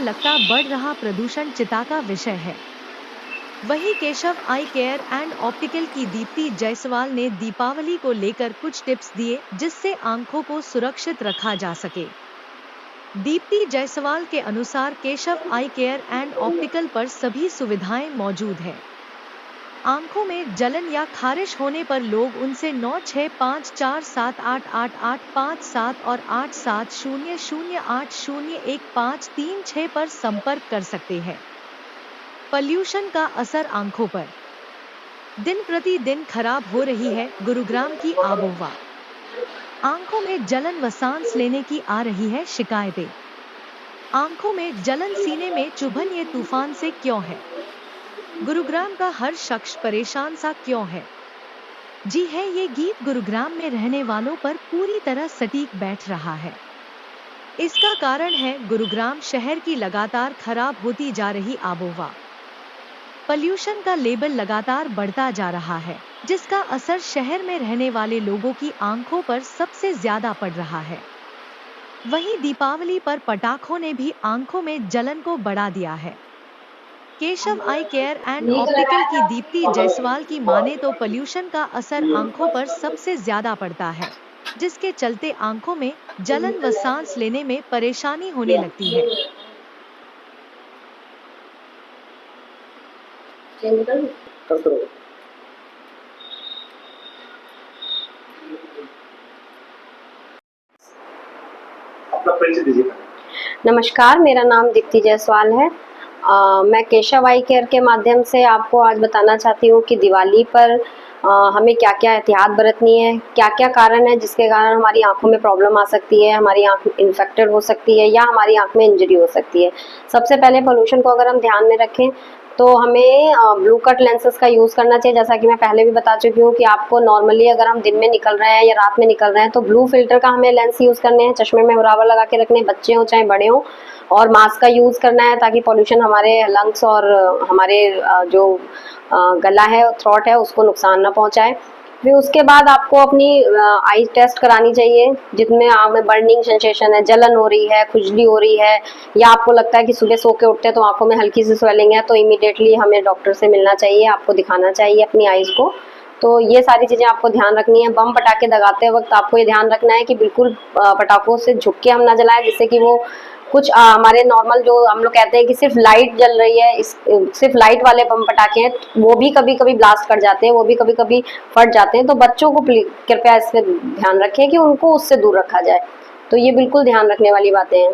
लगता बढ़ रहा प्रदूषण चिंता का विषय है। वहीं केशव आई केयर एंड ऑप्टिकल की दीप्ति जायसवाल ने दीपावली को लेकर कुछ टिप्स दिए जिससे आंखों को सुरक्षित रखा जा सके। दीप्ति जायसवाल के अनुसार केशव आई केयर एंड ऑप्टिकल पर सभी सुविधाएं मौजूद है। आंखों में जलन या खारिश होने पर लोग उनसे 9654788857 और 8700801536 पर संपर्क कर सकते हैं। पॉल्यूशन का असर आंखों पर। दिन प्रतिदिन खराब हो रही है गुरुग्राम की आबोहवा। आंखों में जलन व सांस लेने की आ रही है शिकायतें। आंखों में जलन, सीने में चुभन, ये तूफान से क्यों है? गुरुग्राम का हर शख्स परेशान सा क्यों है? जी है, ये गीत गुरुग्राम में रहने वालों पर पूरी तरह सटीक बैठ रहा है। इसका कारण है गुरुग्राम शहर की लगातार खराब होती जा रही आबोहवा। पॉल्यूशन का लेवल लगातार बढ़ता जा रहा है, जिसका असर शहर में रहने वाले लोगों की आंखों पर सबसे ज्यादा पड़ रहा है। वहीं दीपावली पर पटाखों ने भी आंखों में जलन को बढ़ा दिया है। केशव आई केयर एंड ऑप्टिकल की दीप्ति जायसवाल की माने तो पॉल्यूशन का असर आंखों पर सबसे ज्यादा पड़ता है, जिसके चलते आंखों में जलन व सांस लेने में परेशानी होने लगती है। नमस्कार, मेरा नाम दीप्ति जायसवाल है। मैं केशव आई केयर के माध्यम से आपको आज बताना चाहती हूँ कि दिवाली पर हमें क्या क्या एहतियात बरतनी है, क्या क्या कारण है जिसके कारण हमारी आंखों में प्रॉब्लम आ सकती है, हमारी आंख इन्फेक्टेड हो सकती है या हमारी आंख में इंजरी हो सकती है। सबसे पहले पोल्यूशन को अगर हम ध्यान में रखें तो हमें ब्लू कट लेंसेज का यूज़ करना चाहिए। जैसा कि मैं पहले भी बता चुकी हूँ कि आपको नॉर्मली अगर हम दिन में निकल रहे हैं या रात में निकल रहे हैं तो ब्लू फिल्टर का हमें लेंस यूज़ करने हैं, चश्मे में बराबर लगा के रखने, बच्चे हों चाहे बड़े हों, और मास्क का यूज़ करना है ताकि पॉल्यूशन हमारे लंग्स और हमारे जो गला है, थ्रोट है, उसको नुकसान ना पहुंचाए। फिर उसके बाद आपको अपनी आई टेस्ट करानी चाहिए जिसमें आँख में बर्निंग सेंसेशन है, जलन हो रही है, खुजली हो रही है, या आपको लगता है कि सुबह सो के उठते हैं तो आंखों में हल्की सी स्वेलिंग है, तो इमीडिएटली हमें डॉक्टर से मिलना चाहिए, आपको दिखाना चाहिए अपनी आईज़ को। तो ये सारी चीज़ें आपको ध्यान रखनी है। बम पटाखे दगाते वक्त आपको ये ध्यान रखना है कि बिल्कुल पटाखों से झुक के हम ना जलाएं, जिससे कि वो कुछ हमारे नॉर्मल जो हम लोग कहते हैं कि सिर्फ लाइट जल रही है, सिर्फ लाइट वाले बम पटाखे हैं, वो भी कभी कभी ब्लास्ट कर जाते हैं, वो भी कभी कभी फट जाते हैं। तो बच्चों को कृपया इस पर ध्यान रखें कि उनको उससे दूर रखा जाए। तो ये बिल्कुल ध्यान रखने वाली बातें हैं।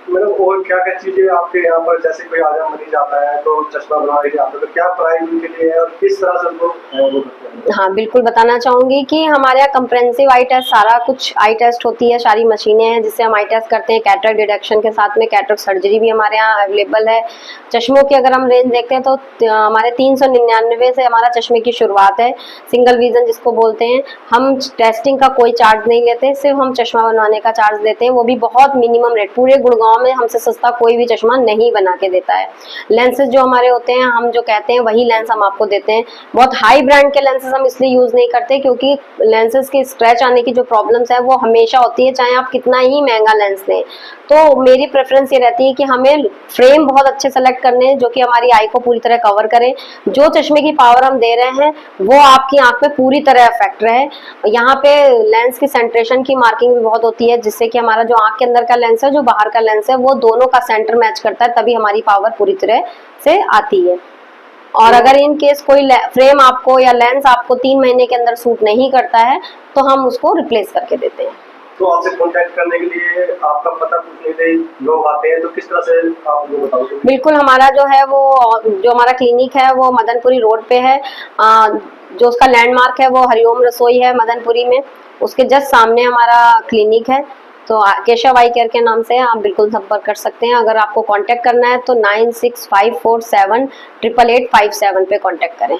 मैडम, और क्या क्या चीजें आपके यहाँ पर, जैसे कोई आजा मरीज आता है तो चश्मा बनवा के आता है, तो क्या प्राइस उनके लिए है और किस तरह से उनको वो करते हैं? हाँ, बिल्कुल बताना चाहूँगी कि हमारे यहाँ कंप्रेहेंसिव आई टेस्ट, सारा कुछ आई टेस्ट होती है, सारी मशीनें हैं जिससे हम आई टेस्ट करते हैं। कैटरेक्ट डिटेक्शन के साथ में कैटरेक्ट सर्जरी भी हमारे यहाँ अवेलेबल है। चश्मों की अगर हम रेंज देखते हैं तो हमारे 399 से हमारा चश्मे की शुरुआत है, सिंगल विजन जिसको बोलते हैं। हम टेस्टिंग का कोई चार्ज नहीं लेते, सिर्फ हम चश्मा बनवाने का चार्ज लेते हैं, वो भी बहुत मिनिमम रेट। पूरे गुड़गांव में हमसे सस्ता कोई भी चश्मा नहीं बना के देता है। लेंसेज जो हमारे होते हैं, हम जो कहते हैं वही लेंस हम आपको देते हैं। बहुत हाई ब्रांड के लेंसेज हम इसलिए यूज नहीं करते क्योंकि लेंसेज के स्क्रैच आने की जो प्रॉब्लम्स है वो हमेशा होती है, चाहे आप कितना ही महंगा लेंस लें। तो मेरी प्रेफरेंस ये रहती है कि हमें फ्रेम बहुत अच्छे सेलेक्ट करने हैं जो कि हमारी आई को पूरी तरह कवर करें। जो चश्मे की पावर हम दे रहे हैं वो आपकी आंख पे पूरी तरह इफेक्ट रहे। यहाँ पे लेंस की सेंट्रेशन की मार्किंग भी बहुत होती है, जिससे कि हमारा जो आंख के अंदर का लेंस है, जो बाहर का लेंस है, वो दोनों का सेंटर मैच करता है, तभी हमारी पावर पूरी तरह से आती है। और अगर इन केस कोई फ्रेम आपको या लेंस आपको 3 महीने के अंदर सूट नहीं करता है तो हम उसको रिप्लेस करके देते हैं। तो आपसे कांटेक्ट करने के लिए, आपका पता पूछने के लिए लोग आते हैं, तो किस तरह से आप उनको बताओगे? बिल्कुल, हमारा जो है वो जो हमारा क्लिनिक है वो मदनपुरी रोड पे है। जो उसका लैंडमार्क है वो हरिओम रसोई है मदनपुरी में, उसके जस्ट सामने हमारा क्लिनिक है। तो केशव आई केयर के नाम से आप बिल्कुल संपर्क कर सकते हैं। अगर आपको कांटेक्ट करना है तो 9654788857 पे कांटेक्ट करें।